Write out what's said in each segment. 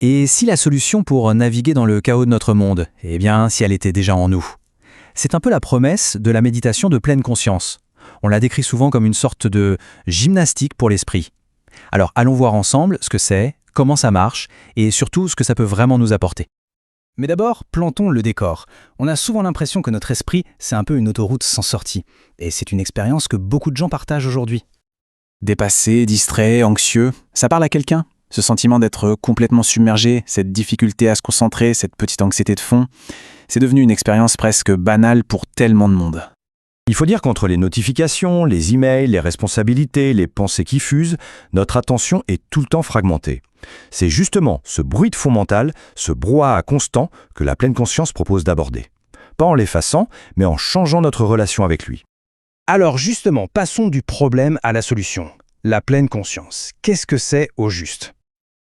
Et si la solution pour naviguer dans le chaos de notre monde, eh bien, si elle était déjà en nous? C'est un peu la promesse de la méditation de pleine conscience. On la décrit souvent comme une sorte de gymnastique pour l'esprit. Alors allons voir ensemble ce que c'est, comment ça marche, et surtout ce que ça peut vraiment nous apporter. Mais d'abord, plantons le décor. On a souvent l'impression que notre esprit, c'est un peu une autoroute sans sortie. Et c'est une expérience que beaucoup de gens partagent aujourd'hui. Dépassé, distrait, anxieux, ça parle à quelqu'un? Ce sentiment d'être complètement submergé, cette difficulté à se concentrer, cette petite anxiété de fond, c'est devenu une expérience presque banale pour tellement de monde. Il faut dire qu'entre les notifications, les emails, les responsabilités, les pensées qui fusent, notre attention est tout le temps fragmentée. C'est justement ce bruit de fond mental, ce brouhaha constant que la pleine conscience propose d'aborder. Pas en l'effaçant, mais en changeant notre relation avec lui. Alors justement, passons du problème à la solution. La pleine conscience. Qu'est-ce que c'est au juste?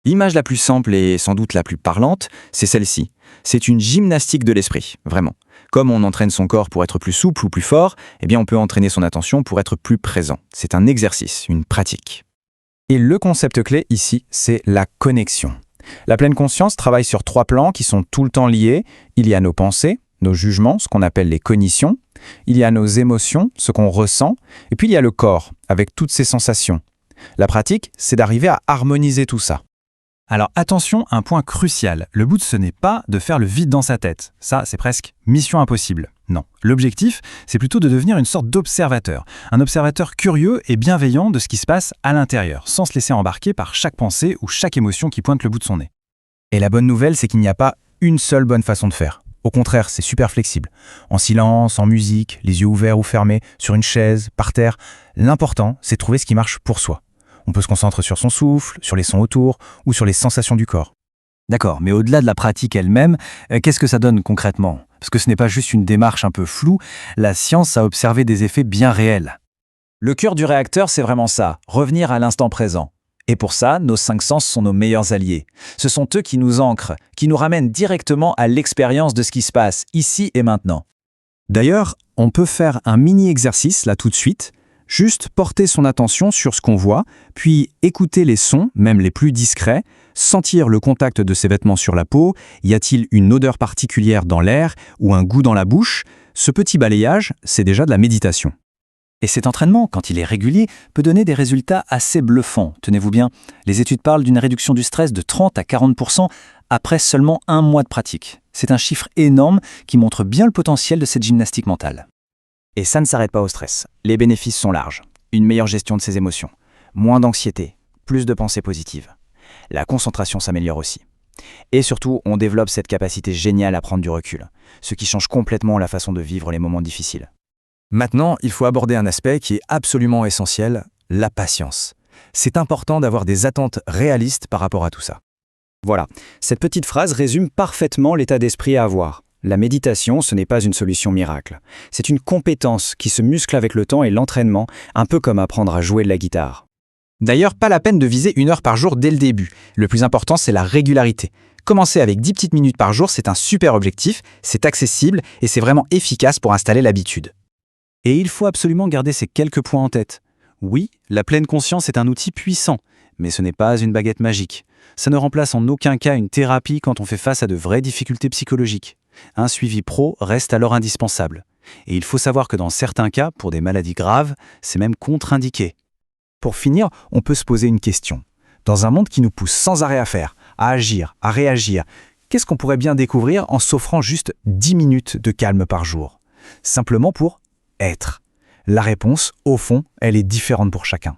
L'image la plus simple et sans doute la plus parlante, c'est celle-ci. C'est une gymnastique de l'esprit, vraiment. Comme on entraîne son corps pour être plus souple ou plus fort, eh bien on peut entraîner son attention pour être plus présent. C'est un exercice, une pratique. Et le concept clé ici, c'est la connexion. La pleine conscience travaille sur 3 plans qui sont tout le temps liés. Il y a nos pensées, nos jugements, ce qu'on appelle les cognitions. Il y a nos émotions, ce qu'on ressent. Et puis il y a le corps, avec toutes ses sensations. La pratique, c'est d'arriver à harmoniser tout ça. Alors attention, un point crucial. Le but, ce n'est pas de faire le vide dans sa tête. Ça, c'est presque mission impossible. Non. L'objectif, c'est plutôt de devenir une sorte d'observateur. Un observateur curieux et bienveillant de ce qui se passe à l'intérieur, sans se laisser embarquer par chaque pensée ou chaque émotion qui pointe le bout de son nez. Et la bonne nouvelle, c'est qu'il n'y a pas une seule bonne façon de faire. Au contraire, c'est super flexible. En silence, en musique, les yeux ouverts ou fermés, sur une chaise, par terre. L'important, c'est de trouver ce qui marche pour soi. On peut se concentrer sur son souffle, sur les sons autour ou sur les sensations du corps. D'accord, mais au-delà de la pratique elle-même, qu'est-ce que ça donne concrètement? Parce que ce n'est pas juste une démarche un peu floue, la science a observé des effets bien réels. Le cœur du réacteur, c'est vraiment ça, revenir à l'instant présent. Et pour ça, nos 5 sens sont nos meilleurs alliés. Ce sont eux qui nous ancrent, qui nous ramènent directement à l'expérience de ce qui se passe, ici et maintenant. D'ailleurs, on peut faire un mini-exercice là tout de suite. Juste porter son attention sur ce qu'on voit, puis écouter les sons, même les plus discrets, sentir le contact de ses vêtements sur la peau, y a-t-il une odeur particulière dans l'air ou un goût dans la bouche? Ce petit balayage, c'est déjà de la méditation. Et cet entraînement, quand il est régulier, peut donner des résultats assez bluffants. Tenez-vous bien, les études parlent d'une réduction du stress de 30 à 40% après seulement 1 mois de pratique. C'est un chiffre énorme qui montre bien le potentiel de cette gymnastique mentale. Et ça ne s'arrête pas au stress. Les bénéfices sont larges. Une meilleure gestion de ses émotions, moins d'anxiété, plus de pensées positives. La concentration s'améliore aussi. Et surtout, on développe cette capacité géniale à prendre du recul, ce qui change complètement la façon de vivre les moments difficiles. Maintenant, il faut aborder un aspect qui est absolument essentiel, la patience. C'est important d'avoir des attentes réalistes par rapport à tout ça. Voilà, cette petite phrase résume parfaitement l'état d'esprit à avoir. La méditation, ce n'est pas une solution miracle. C'est une compétence qui se muscle avec le temps et l'entraînement, un peu comme apprendre à jouer de la guitare. D'ailleurs, pas la peine de viser 1 heure par jour dès le début. Le plus important, c'est la régularité. Commencer avec 10 petites minutes par jour, c'est un super objectif, c'est accessible et c'est vraiment efficace pour installer l'habitude. Et il faut absolument garder ces quelques points en tête. Oui, la pleine conscience est un outil puissant, mais ce n'est pas une baguette magique. Ça ne remplace en aucun cas une thérapie quand on fait face à de vraies difficultés psychologiques. Un suivi pro reste alors indispensable. Et il faut savoir que dans certains cas, pour des maladies graves, c'est même contre-indiqué. Pour finir, on peut se poser une question. Dans un monde qui nous pousse sans arrêt à faire, à agir, à réagir, qu'est-ce qu'on pourrait bien découvrir en s'offrant juste 10 minutes de calme par jour? Simplement pour être. La réponse, au fond, elle est différente pour chacun.